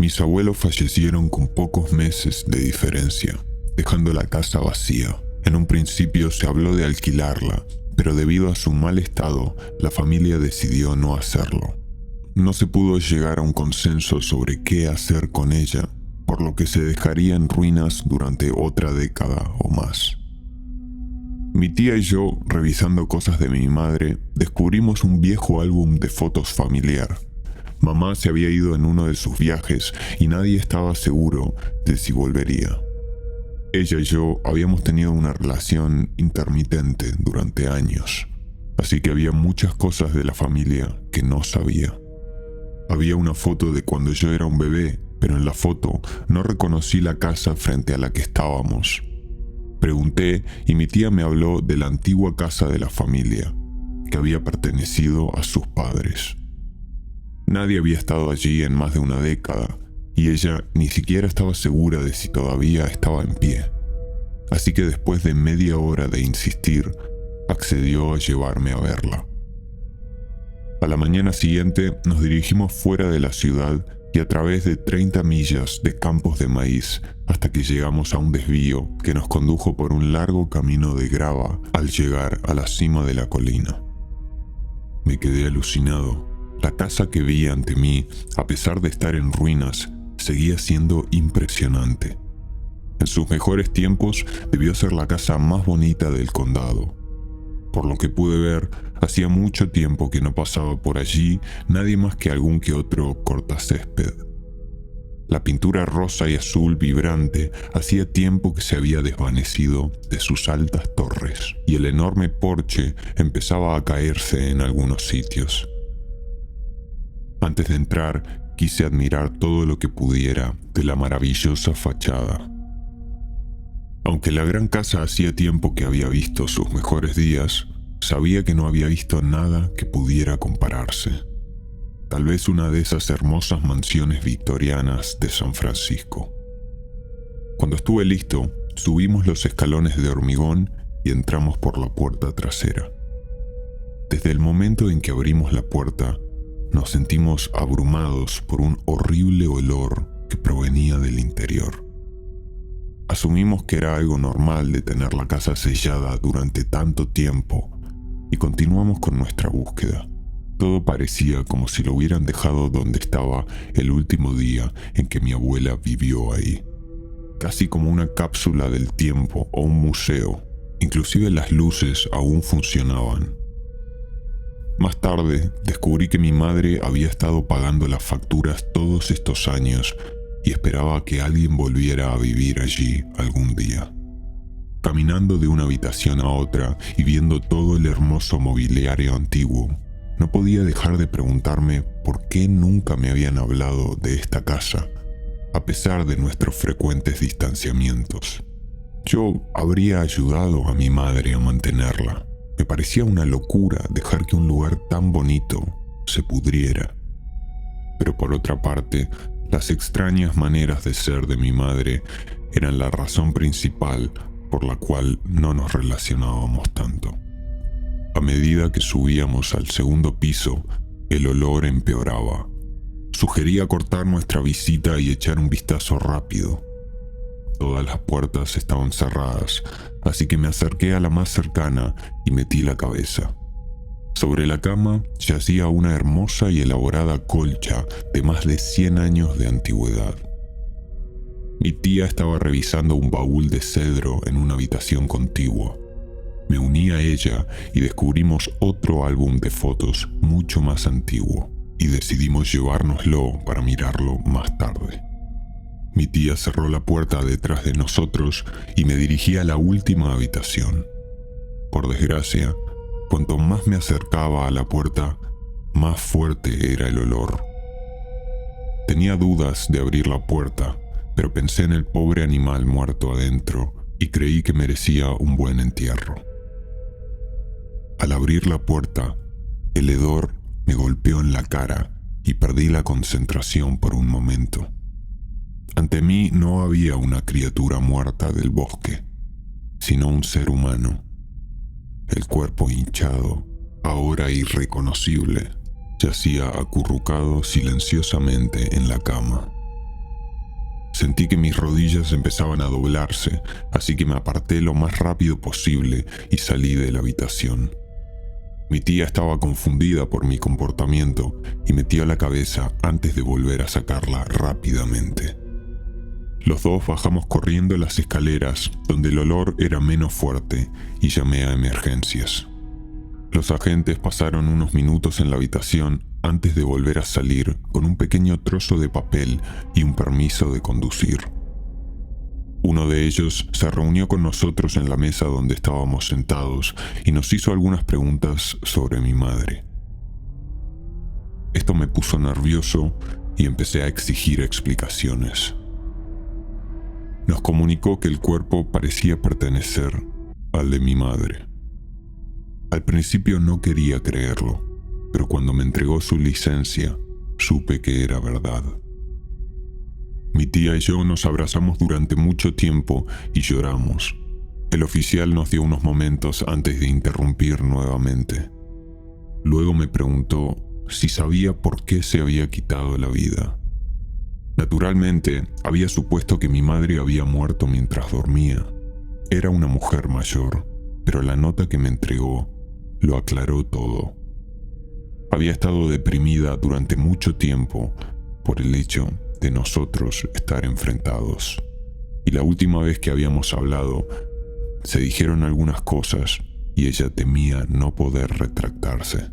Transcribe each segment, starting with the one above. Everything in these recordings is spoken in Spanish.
Mis abuelos fallecieron con pocos meses de diferencia, dejando la casa vacía. En un principio se habló de alquilarla, pero debido a su mal estado, la familia decidió no hacerlo. No se pudo llegar a un consenso sobre qué hacer con ella, por lo que se dejaría en ruinas durante otra década o más. Mi tía y yo, revisando cosas de mi madre, descubrimos un viejo álbum de fotos familiar. Mamá se había ido en uno de sus viajes y nadie estaba seguro de si volvería. Ella y yo habíamos tenido una relación intermitente durante años, así que había muchas cosas de la familia que no sabía. Había una foto de cuando yo era un bebé, pero en la foto no reconocí la casa frente a la que estábamos. Pregunté y mi tía me habló de la antigua casa de la familia, que había pertenecido a sus padres. Nadie había estado allí en más de una década, y ella ni siquiera estaba segura de si todavía estaba en pie. Así que después de media hora de insistir, accedió a llevarme a verla. A la mañana siguiente nos dirigimos fuera de la ciudad y a través de 30 millas de campos de maíz hasta que llegamos a un desvío que nos condujo por un largo camino de grava al llegar a la cima de la colina. Me quedé alucinado. La casa que vi ante mí, a pesar de estar en ruinas, seguía siendo impresionante. En sus mejores tiempos debió ser la casa más bonita del condado. Por lo que pude ver, hacía mucho tiempo que no pasaba por allí nadie más que algún que otro cortacésped. La pintura rosa y azul vibrante hacía tiempo que se había desvanecido de sus altas torres, y el enorme porche empezaba a caerse en algunos sitios. Antes de entrar, quise admirar todo lo que pudiera de la maravillosa fachada. Aunque la gran casa hacía tiempo que había visto sus mejores días, sabía que no había visto nada que pudiera compararse. Tal vez una de esas hermosas mansiones victorianas de San Francisco. Cuando estuve listo, subimos los escalones de hormigón y entramos por la puerta trasera. Desde el momento en que abrimos la puerta, nos sentimos abrumados por un horrible olor que provenía del interior. Asumimos que era algo normal de tener la casa sellada durante tanto tiempo y continuamos con nuestra búsqueda. Todo parecía como si lo hubieran dejado donde estaba el último día en que mi abuela vivió ahí. Casi como una cápsula del tiempo o un museo. Inclusive las luces aún funcionaban. Más tarde, descubrí que mi madre había estado pagando las facturas todos estos años y esperaba que alguien volviera a vivir allí algún día. Caminando de una habitación a otra y viendo todo el hermoso mobiliario antiguo, no podía dejar de preguntarme por qué nunca me habían hablado de esta casa, a pesar de nuestros frecuentes distanciamientos. Yo habría ayudado a mi madre a mantenerla. Me parecía una locura dejar que un lugar tan bonito se pudriera. Pero por otra parte, las extrañas maneras de ser de mi madre eran la razón principal por la cual no nos relacionábamos tanto. A medida que subíamos al segundo piso, el olor empeoraba. Sugería cortar nuestra visita y echar un vistazo rápido. Todas las puertas estaban cerradas, así que me acerqué a la más cercana y metí la cabeza. Sobre la cama yacía una hermosa y elaborada colcha de más de 100 años de antigüedad. Mi tía estaba revisando un baúl de cedro en una habitación contigua. Me uní a ella y descubrimos otro álbum de fotos mucho más antiguo, y decidimos llevárnoslo para mirarlo más tarde. Mi tía cerró la puerta detrás de nosotros y me dirigí a la última habitación. Por desgracia, cuanto más me acercaba a la puerta, más fuerte era el olor. Tenía dudas de abrir la puerta, pero pensé en el pobre animal muerto adentro y creí que merecía un buen entierro. Al abrir la puerta, el hedor me golpeó en la cara y perdí la concentración por un momento. Ante mí no había una criatura muerta del bosque, sino un ser humano. El cuerpo hinchado, ahora irreconocible, yacía acurrucado silenciosamente en la cama. Sentí que mis rodillas empezaban a doblarse, así que me aparté lo más rápido posible y salí de la habitación. Mi tía estaba confundida por mi comportamiento y metió la cabeza antes de volver a sacarla rápidamente. Los dos bajamos corriendo las escaleras, donde el olor era menos fuerte, y llamé a emergencias. Los agentes pasaron unos minutos en la habitación antes de volver a salir con un pequeño trozo de papel y un permiso de conducir. Uno de ellos se reunió con nosotros en la mesa donde estábamos sentados y nos hizo algunas preguntas sobre mi madre. Esto me puso nervioso y empecé a exigir explicaciones. Nos comunicó que el cuerpo parecía pertenecer al de mi madre. Al principio no quería creerlo, pero cuando me entregó su licencia, supe que era verdad. Mi tía y yo nos abrazamos durante mucho tiempo y lloramos. El oficial nos dio unos momentos antes de interrumpir nuevamente. Luego me preguntó si sabía por qué se había quitado la vida. Naturalmente, había supuesto que mi madre había muerto mientras dormía. Era una mujer mayor, pero la nota que me entregó lo aclaró todo. Había estado deprimida durante mucho tiempo por el hecho de nosotros estar enfrentados. Y la última vez que habíamos hablado, se dijeron algunas cosas y ella temía no poder retractarse.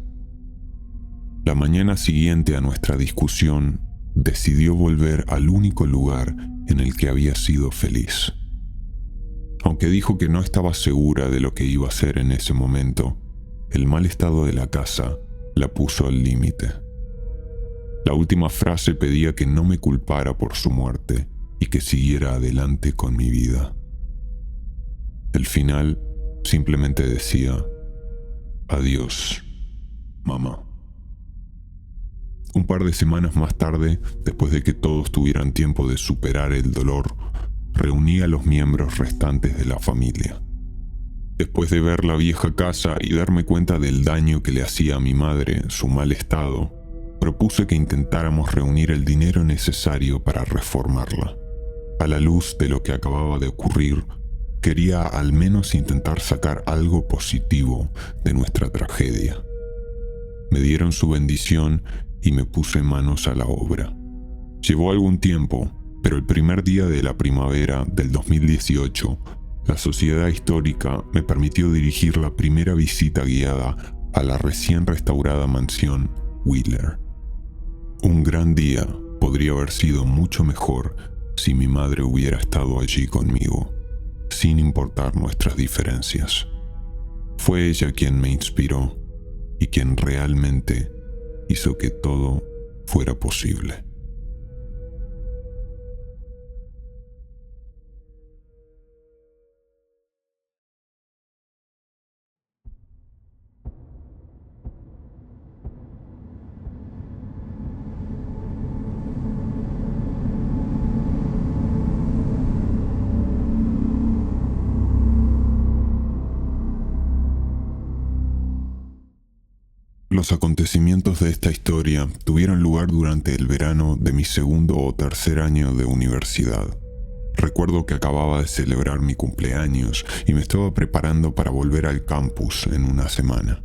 La mañana siguiente a nuestra discusión, decidió volver al único lugar en el que había sido feliz. Aunque dijo que no estaba segura de lo que iba a hacer en ese momento, el mal estado de la casa la puso al límite. La última frase pedía que no me culpara por su muerte y que siguiera adelante con mi vida. El final simplemente decía: adiós, mamá. Un par de semanas más tarde, después de que todos tuvieran tiempo de superar el dolor, reuní a los miembros restantes de la familia. Después de ver la vieja casa y darme cuenta del daño que le hacía a mi madre su mal estado, propuse que intentáramos reunir el dinero necesario para reformarla. A la luz de lo que acababa de ocurrir, quería al menos intentar sacar algo positivo de nuestra tragedia. Me dieron su bendición y me puse manos a la obra. Llevó algún tiempo, pero el primer día de la primavera del 2018, la Sociedad Histórica me permitió dirigir la primera visita guiada a la recién restaurada mansión Wheeler. Un gran día podría haber sido mucho mejor si mi madre hubiera estado allí conmigo, sin importar nuestras diferencias. Fue ella quien me inspiró y quien realmente hizo que todo fuera posible. Los acontecimientos de esta historia tuvieron lugar durante el verano de mi segundo o tercer año de universidad. Recuerdo que acababa de celebrar mi cumpleaños y me estaba preparando para volver al campus en una semana.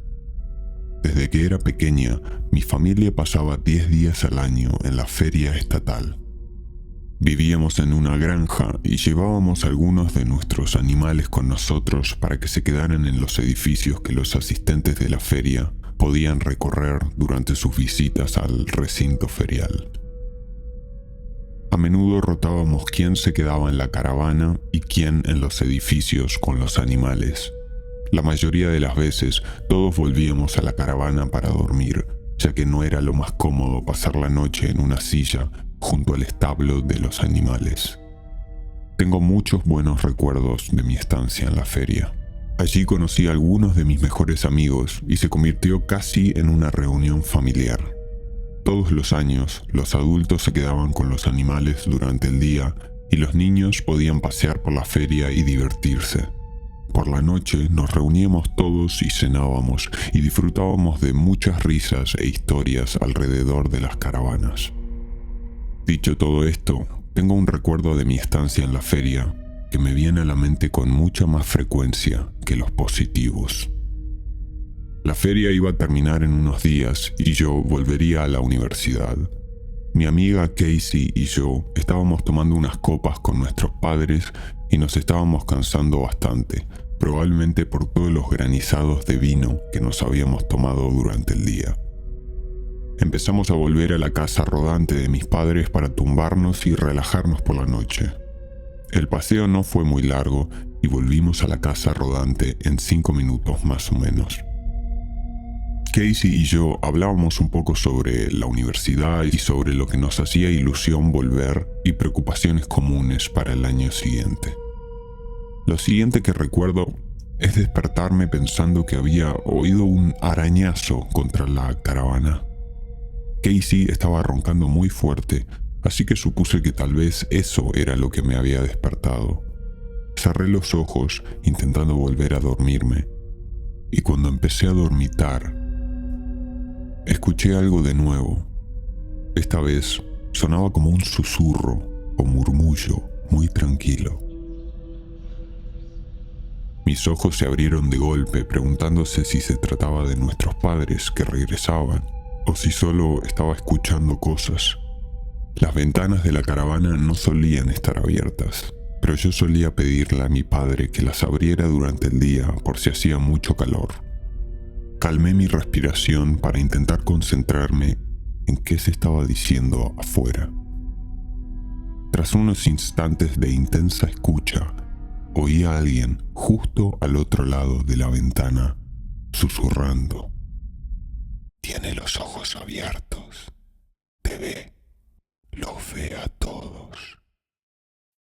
Desde que era pequeña, mi familia pasaba 10 días al año en la feria estatal. Vivíamos en una granja y llevábamos algunos de nuestros animales con nosotros para que se quedaran en los edificios que los asistentes de la feria podían recorrer durante sus visitas al recinto ferial. A menudo rotábamos quién se quedaba en la caravana y quién en los edificios con los animales. La mayoría de las veces todos volvíamos a la caravana para dormir, ya que no era lo más cómodo pasar la noche en una silla junto al establo de los animales. Tengo muchos buenos recuerdos de mi estancia en la feria. Allí conocí a algunos de mis mejores amigos y se convirtió casi en una reunión familiar. Todos los años, los adultos se quedaban con los animales durante el día y los niños podían pasear por la feria y divertirse. Por la noche nos reuníamos todos y cenábamos y disfrutábamos de muchas risas e historias alrededor de las caravanas. Dicho todo esto, tengo un recuerdo de mi estancia en la feria que me viene a la mente con mucha más frecuencia que los positivos. La feria iba a terminar en unos días y yo volvería a la universidad. Mi amiga Casey y yo estábamos tomando unas copas con nuestros padres y nos estábamos cansando bastante, probablemente por todos los granizados de vino que nos habíamos tomado durante el día. Empezamos a volver a la casa rodante de mis padres para tumbarnos y relajarnos por la noche. El paseo no fue muy largo y volvimos a la casa rodante en 5 minutos más o menos. Casey y yo hablábamos un poco sobre la universidad y sobre lo que nos hacía ilusión volver y preocupaciones comunes para el año siguiente. Lo siguiente que recuerdo es despertarme pensando que había oído un arañazo contra la caravana. Casey estaba roncando muy fuerte, así que supuse que tal vez eso era lo que me había despertado. Cerré los ojos intentando volver a dormirme, y cuando empecé a dormitar, escuché algo de nuevo. Esta vez sonaba como un susurro o murmullo muy tranquilo. Mis ojos se abrieron de golpe preguntándose si se trataba de nuestros padres que regresaban o si solo estaba escuchando cosas. Las ventanas de la caravana no solían estar abiertas, pero yo solía pedirle a mi padre que las abriera durante el día por si hacía mucho calor. Calmé mi respiración para intentar concentrarme en qué se estaba diciendo afuera. Tras unos instantes de intensa escucha, oí a alguien justo al otro lado de la ventana, susurrando. «Tiene los ojos abiertos. Te ve. Los ve a todos».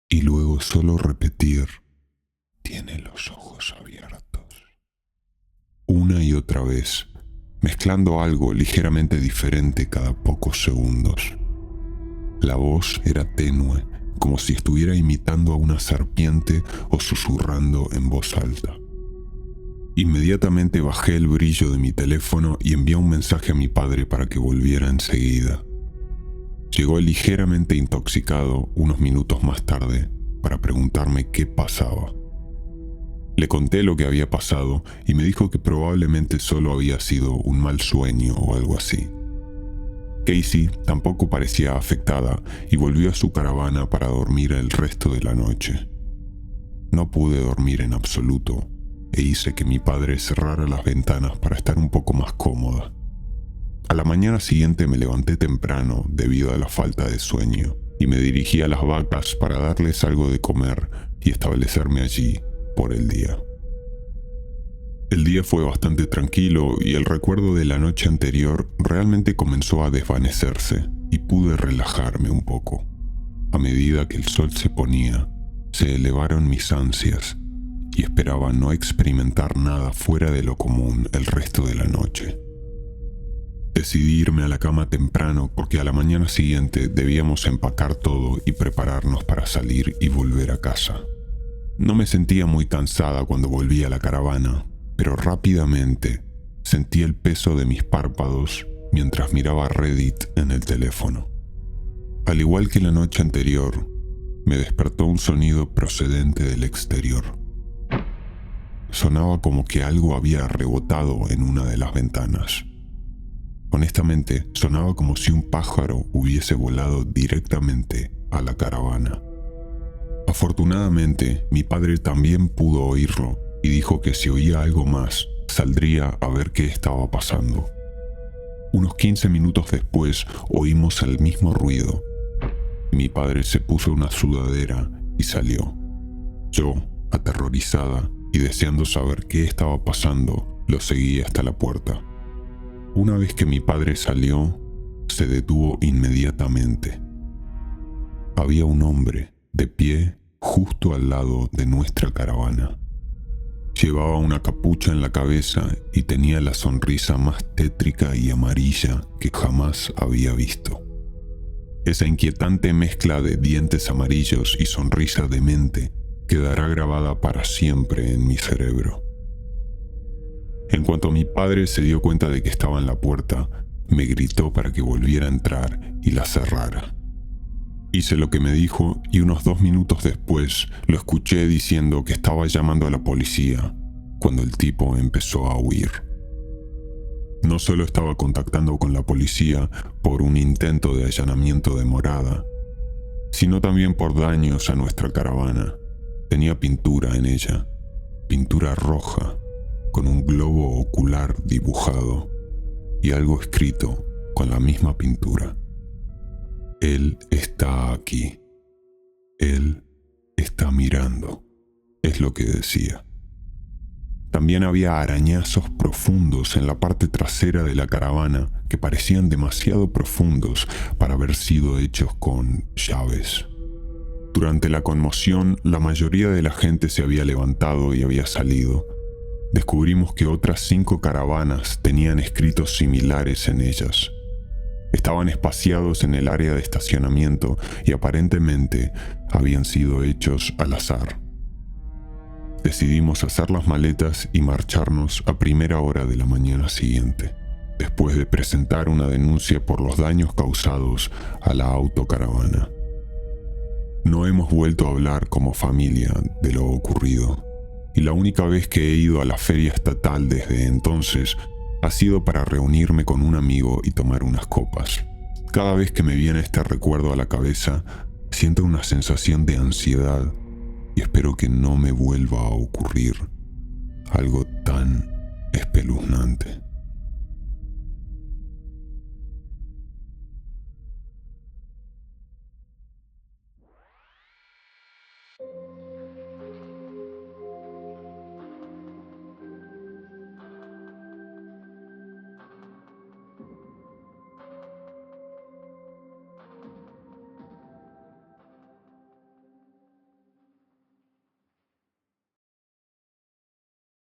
Y luego solo repetir, «Tiene los ojos abiertos». Una y otra vez, mezclando algo ligeramente diferente cada pocos segundos. La voz era tenue, como si estuviera imitando a una serpiente o susurrando en voz alta. Inmediatamente bajé el brillo de mi teléfono y envié un mensaje a mi padre para que volviera enseguida. Llegó ligeramente intoxicado unos minutos más tarde para preguntarme qué pasaba. Le conté lo que había pasado y me dijo que probablemente solo había sido un mal sueño o algo así. Casey tampoco parecía afectada y volvió a su caravana para dormir el resto de la noche. No pude dormir en absoluto e hice que mi padre cerrara las ventanas para estar un poco más cómoda. A la mañana siguiente me levanté temprano debido a la falta de sueño y me dirigí a las vacas para darles algo de comer y establecerme allí por el día. El día fue bastante tranquilo y el recuerdo de la noche anterior realmente comenzó a desvanecerse y pude relajarme un poco. A medida que el sol se ponía, se elevaron mis ansias y esperaba no experimentar nada fuera de lo común el resto de la noche. Decidí irme a la cama temprano porque a la mañana siguiente debíamos empacar todo y prepararnos para salir y volver a casa. No me sentía muy cansada cuando volví a la caravana, pero rápidamente sentí el peso de mis párpados mientras miraba Reddit en el teléfono. Al igual que la noche anterior, me despertó un sonido procedente del exterior. Sonaba como que algo había rebotado en una de las ventanas. Honestamente, sonaba como si un pájaro hubiese volado directamente a la caravana. Afortunadamente, mi padre también pudo oírlo y dijo que si oía algo más, saldría a ver qué estaba pasando. Unos 15 minutos después, oímos el mismo ruido. Mi padre se puso una sudadera y salió. Yo, aterrorizada y deseando saber qué estaba pasando, lo seguí hasta la puerta. Una vez que mi padre salió, se detuvo inmediatamente. Había un hombre de pie justo al lado de nuestra caravana. Llevaba una capucha en la cabeza y tenía la sonrisa más tétrica y amarilla que jamás había visto. Esa inquietante mezcla de dientes amarillos y sonrisa demente quedará grabada para siempre en mi cerebro. En cuanto mi padre se dio cuenta de que estaba en la puerta, me gritó para que volviera a entrar y la cerrara. Hice lo que me dijo y unos 2 minutos después lo escuché diciendo que estaba llamando a la policía cuando el tipo empezó a huir. No solo estaba contactando con la policía por un intento de allanamiento de morada, sino también por daños a nuestra caravana. Tenía pintura en ella, pintura roja, con un globo ocular dibujado y algo escrito con la misma pintura. Él está aquí. Él está mirando, es lo que decía. También había arañazos profundos en la parte trasera de la caravana que parecían demasiado profundos para haber sido hechos con llaves. Durante la conmoción, la mayoría de la gente se había levantado y había salido. Descubrimos que otras 5 caravanas tenían escritos similares en ellas. Estaban espaciados en el área de estacionamiento y aparentemente habían sido hechos al azar. Decidimos hacer las maletas y marcharnos a primera hora de la mañana siguiente, después de presentar una denuncia por los daños causados a la autocaravana. No hemos vuelto a hablar como familia de lo ocurrido, y la única vez que he ido a la feria estatal desde entonces ha sido para reunirme con un amigo y tomar unas copas. Cada vez que me viene este recuerdo a la cabeza, siento una sensación de ansiedad y espero que no me vuelva a ocurrir algo tan espeluznante.